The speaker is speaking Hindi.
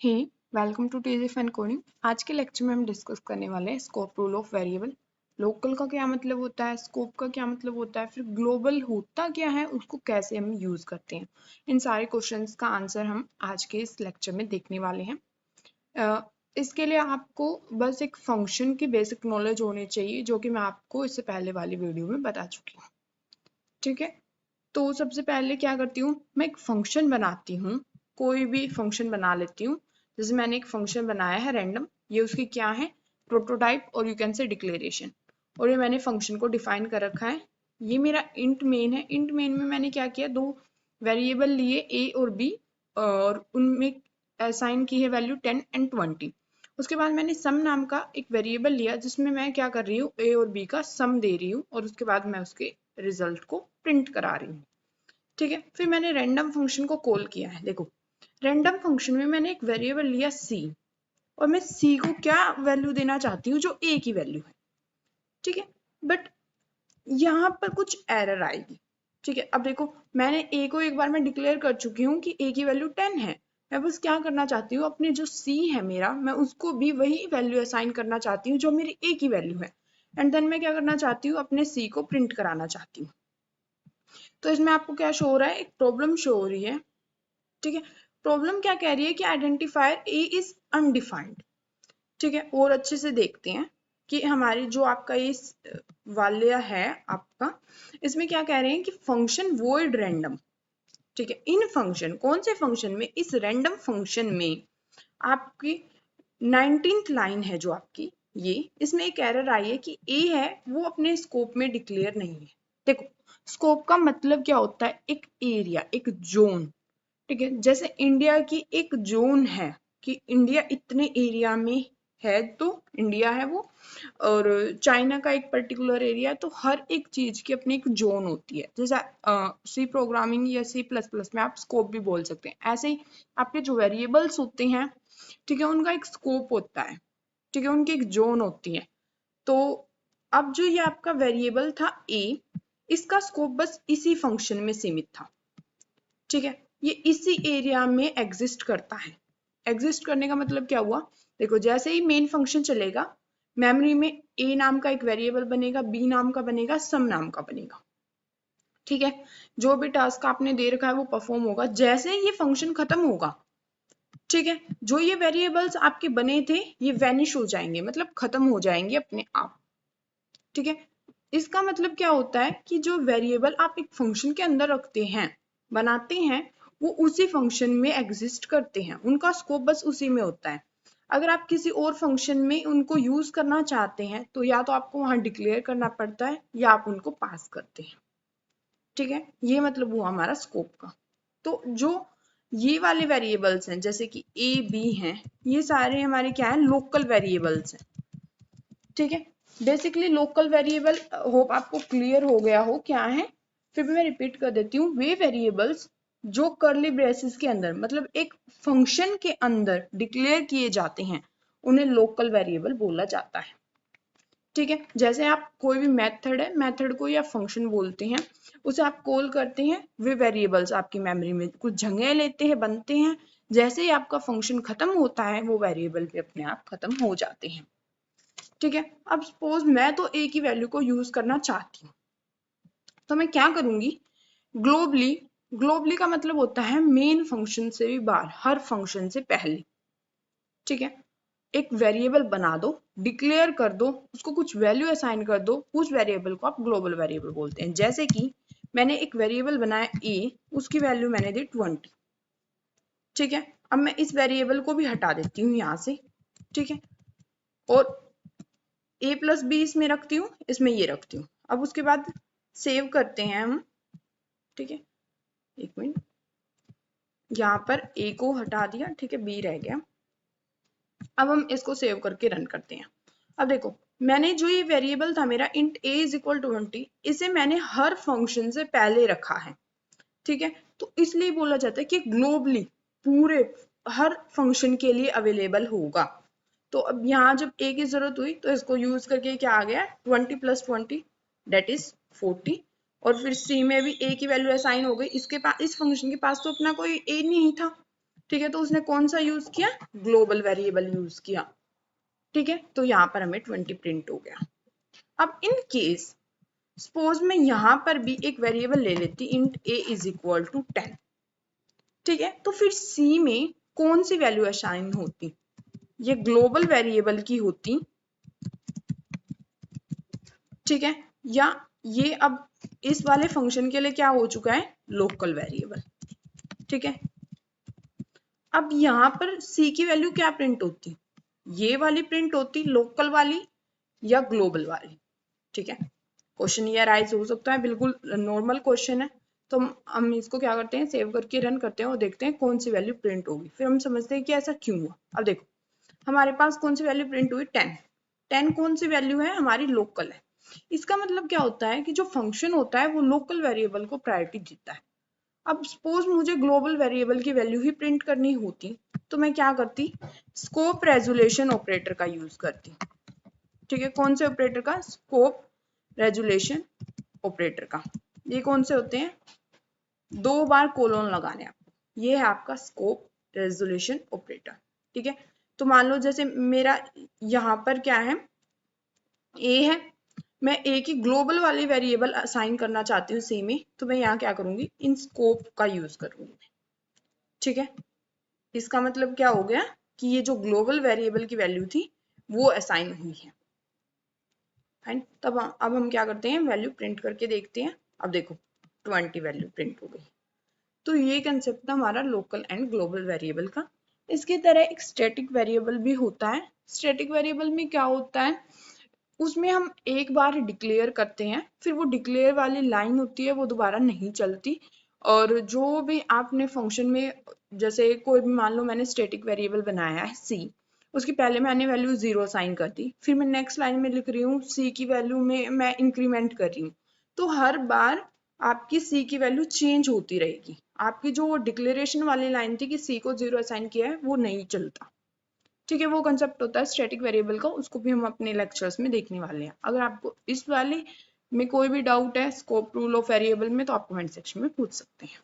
Hey welcome to TG fun coding. आज के लेक्चर में हम डिस्कस करने वाले हैं scope rule of variable. Local का क्या मतलब होता है, स्कोप का क्या मतलब होता है, फिर ग्लोबल होता क्या है, उसको कैसे हम यूज करते हैं। इन सारे क्वेश्चंस का आंसर हम आज के इस लेक्चर में देखने वाले हैं। इसके लिए आपको बस एक फंक्शन की बेसिक नॉलेज होनी चाहिए, जो कि मैं आपको इससे पहले वाली वीडियो में बता चुकी हूँ। ठीक है, तो सबसे पहले क्या करती हूँ, मैं एक फंक्शन बनाती हूँ। कोई भी फंक्शन बना लेती हूँ। जैसे मैंने एक फंक्शन बनाया है रैंडम, ये उसकी क्या है, प्रोटोटाइप और यू कैन से डिक्लेरेशन। और ये मैंने फंक्शन को डिफाइन कर रखा है। ये मेरा इंट मेन है। इंट मेन में मैंने क्या किया, दो वेरिएबल लिए ए और बी, और उनमें असाइन की है वैल्यू 10 एंड 20। उसके बाद मैंने सम नाम का एक वेरिएबल लिया, जिसमें मैं क्या कर रही हूँ, ए और बी का सम दे रही हूँ, और उसके बाद मैं उसके रिजल्ट को प्रिंट करा रही हूँ। ठीक है, फिर मैंने रैंडम फंक्शन को कॉल किया है। देखो, रैंडम फंक्शन में मैंने एक वेरिएबल लिया सी, और मैं सी को क्या वैल्यू देना चाहती हूँ, जो ए की वैल्यू है। ठीक है, बट यहाँ पर कुछ एरर आएगी। ठीक है, अब देखो, मैंने ए को एक बार मैं डिक्लेयर कर चुकी हूँ कि ए की वैल्यू 10 है। मैं बस क्या करना चाहती हूँ, अपने जो सी है मेरा, मैं उसको भी वही वैल्यू असाइन करना चाहती हूँ जो मेरी ए की वैल्यू है। एंड देन मैं क्या करना चाहती हूँ, अपने सी को प्रिंट कराना चाहती हूँ। तो इसमें आपको क्या शो हो रहा है, एक प्रॉब्लम शो हो रही है। ठीक है, प्रॉब्लम क्या कह रही है कि आइडेंटिफायर ए इज अनडिफाइंड। ठीक है, और अच्छे से देखते हैं कि हमारी जो आपका इस वाले है आपका, इसमें क्या कह रहे हैं कि फंक्शन वॉइड रैंडम। ठीक है, इन फंक्शन, कौन से फंक्शन में, इस रैंडम फंक्शन में आपकी 19th लाइन है जो आपकी, ये इसमें एक एरर आई है कि ए है वो अपने स्कोप में डिक्लेयर नहीं है। देखो, स्कोप का मतलब क्या होता है, एक एरिया, एक जोन। ठीक है, जैसे इंडिया की एक जोन है कि इंडिया इतने एरिया में है, तो इंडिया है वो। और चाइना का एक पर्टिकुलर एरिया है, तो हर एक चीज की अपनी एक जोन होती है। जैसे सी प्रोग्रामिंग या सी प्लस प्लस में आप स्कोप भी बोल सकते हैं। ऐसे ही आपके जो वेरिएबल्स होते हैं, ठीक है, उनका एक स्कोप होता है। ठीक है, उनकी एक जोन होती है। तो अब जो ये आपका वेरिएबल था ए, इसका स्कोप बस इसी फंक्शन में सीमित था। ठीक है, ये इसी एरिया में एग्जिस्ट करता है। एग्जिस्ट करने का मतलब क्या हुआ, देखो, जैसे ही मेन फंक्शन चलेगा, मेमोरी में ए नाम का एक वेरिएबल बनेगा, बी नाम का बनेगा, सम नाम का बनेगा। ठीक है, जो भी टास्क आपने दे रखा है वो परफॉर्म होगा। जैसे ही ये फंक्शन खत्म होगा, ठीक है, जो ये वेरिएबल्स आपके बने थे, ये वैनिश हो जाएंगे, मतलब खत्म हो जाएंगे अपने आप। ठीक है, इसका मतलब क्या होता है कि जो वेरिएबल आप एक फंक्शन के अंदर रखते हैं, बनाते हैं, वो उसी फंक्शन में एग्जिस्ट करते हैं। उनका स्कोप बस उसी में होता है। अगर आप किसी और फंक्शन में उनको यूज करना चाहते हैं, तो या तो आपको वहां डिक्लेयर करना पड़ता है, या आप उनको पास करते हैं। ठीक है, ये मतलब हुआ हमारा स्कोप का। तो जो ये वाले वेरिएबल्स हैं, जैसे कि ए बी हैं, ये सारे हमारे क्या है, लोकल वेरिएबल्स हैं। ठीक है, बेसिकली लोकल वेरिएबल, होप आपको क्लियर हो गया हो क्या है। फिर भी मैं रिपीट कर देती हूँ, वे वेरिएबल्स जो कर्ली ब्रेसेस के अंदर, मतलब एक फंक्शन के अंदर डिक्लेयर किए जाते हैं, उन्हें लोकल वेरिएबल बोला जाता है। ठीक है, जैसे आप कोई भी मेथड है, मेथड को या फंक्शन बोलते हैं, उसे आप कॉल करते हैं, वे वेरिएबल्स आपकी मेमोरी में कुछ जगह लेते हैं, बनते हैं। जैसे ही आपका फंक्शन खत्म होता है, वो वेरिएबल भी अपने आप खत्म हो जाते हैं। ठीक है, अब सपोज मैं तो ए की वैल्यू को यूज करना चाहती हूँ, तो मैं क्या करूंगी, ग्लोबली। ग्लोबली का मतलब होता है मेन फंक्शन से भी बाहर, हर फंक्शन से पहले। ठीक है, एक वेरिएबल बना दो, डिक्लेयर कर दो, उसको कुछ वैल्यू असाइन कर दो, उस वेरिएबल को आप ग्लोबल वेरिएबल बोलते हैं। जैसे कि मैंने एक वेरिएबल बनाया ए, उसकी वैल्यू मैंने दी 20। ठीक है, अब मैं इस वेरिएबल को भी हटा देती हूँ यहाँ से। ठीक है, और ए प्लस बी इसमें रखती हूँ, इसमें ये रखती हूँ। अब उसके बाद सेव करते हैं हम। ठीक है, एक मिनट, यहाँ पर ए को हटा दिया, ठीक है, बी रह गया। अब हम इसको सेव करके रन करते हैं। अब देखो, मैंने जो ये वेरिएबल था मेरा int a is equal to 20, इसे मैंने हर फंक्शन से पहले रखा है। ठीक है, तो इसलिए बोला जाता है कि ग्लोबली पूरे हर फंक्शन के लिए अवेलेबल होगा। तो अब यहाँ जब ए की जरूरत हुई, तो इसको यूज करके क्या आ गया, 20 + 20 दैट इज 40। और फिर सी में भी ए की वैल्यू असाइन हो गई। इसके पास, इस फंक्शन के पास तो अपना कोई ए नहीं था, ठीक है, तो उसने कौन सा यूज किया, ग्लोबल वेरिएबल यूज किया। ठीक है, तो यहाँ पर हमें 20 प्रिंट हो गया। अब इन केस सपोज मैं यहाँ पर भी एक वेरिएबल ले लेती int a is equal to 10। ठीक है, तो फिर c में कौन सी वैल्यू असाइन होती, ये ग्लोबल वेरिएबल की होती, ठीक है, या ये अब इस वाले फंक्शन के लिए क्या हो चुका है, लोकल वेरिएबल। ठीक है, अब यहाँ पर c की वैल्यू क्या प्रिंट होती, ये वाली प्रिंट होती, लोकल वाली या ग्लोबल वाली। ठीक है, क्वेश्चन ये राइज हो सकता है, बिल्कुल नॉर्मल क्वेश्चन है। तो हम इसको क्या करते हैं, सेव करके रन करते हैं और देखते हैं कौन सी वैल्यू प्रिंट होगी, फिर हम समझते हैं कि ऐसा क्यों हुआ। अब देखो हमारे पास कौन सी वैल्यू प्रिंट हुई, 10। 10 कौन सी वैल्यू है, हमारी लोकल है। इसका मतलब क्या होता है कि जो फंक्शन होता है वो लोकल वेरिएबल को प्रायोरिटी देता है। अब सपोज मुझे ग्लोबल वेरिएबल की वैल्यू ही प्रिंट करनी होती तो मैं क्या करती, स्कोप रेजुलेशन ऑपरेटर का यूज करती। ठीक है, कौन से ऑपरेटर का, स्कोप रेजुलेशन ऑपरेटर का। ये कौन से होते हैं, 2 बार कोलोन लगाने आपको, ये है आपका स्कोप रेजुलेशन ऑपरेटर। ठीक है, तो मान लो जैसे मेरा यहाँ पर क्या है, ए है, मैं ए की ग्लोबल वाली वेरिएबल असाइन करना चाहती हूँ सी में, तो मैं यहाँ क्या करूंगी, इन स्कोप का यूज करूंगी। ठीक है, इसका मतलब क्या हो गया कि ये जो ग्लोबल वेरिएबल की वैल्यू थी वो असाइन हुई है। एंड तब अब हम क्या करते हैं, वैल्यू प्रिंट करके देखते हैं। अब देखो 20 वैल्यू प्रिंट हो गई। तो ये कंसेप्ट था हमारा लोकल एंड ग्लोबल वेरिएबल का। इसकी तरह एक स्टैटिक वेरिएबल भी होता है। स्टैटिक वेरिएबल में क्या होता है, उसमें हम एक बार डिक्लेयर करते हैं, फिर वो डिक्लेयर वाली लाइन होती है वो दोबारा नहीं चलती। और जो भी आपने फंक्शन में, जैसे कोई भी मान लो मैंने स्टैटिक वेरिएबल बनाया है सी, उसकी पहले मैंने वैल्यू 0 असाइन कर दी, फिर मैं नेक्स्ट लाइन में लिख रही हूँ सी की वैल्यू में मैं इंक्रीमेंट कर रही हूँ, तो हर बार आपकी सी की वैल्यू चेंज होती रहेगी। आपकी जो डिक्लेरेशन वाली लाइन थी कि सी को 0 असाइन किया है वो नहीं चलता। ठीक है, वो कंसेप्ट होता है स्टैटिक वेरिएबल का, उसको भी हम अपने लेक्चर्स में देखने वाले हैं। अगर आपको इस वाले में कोई भी डाउट है स्कोप रूल ऑफ वेरिएबल में, तो आप कमेंट सेक्शन में पूछ सकते हैं।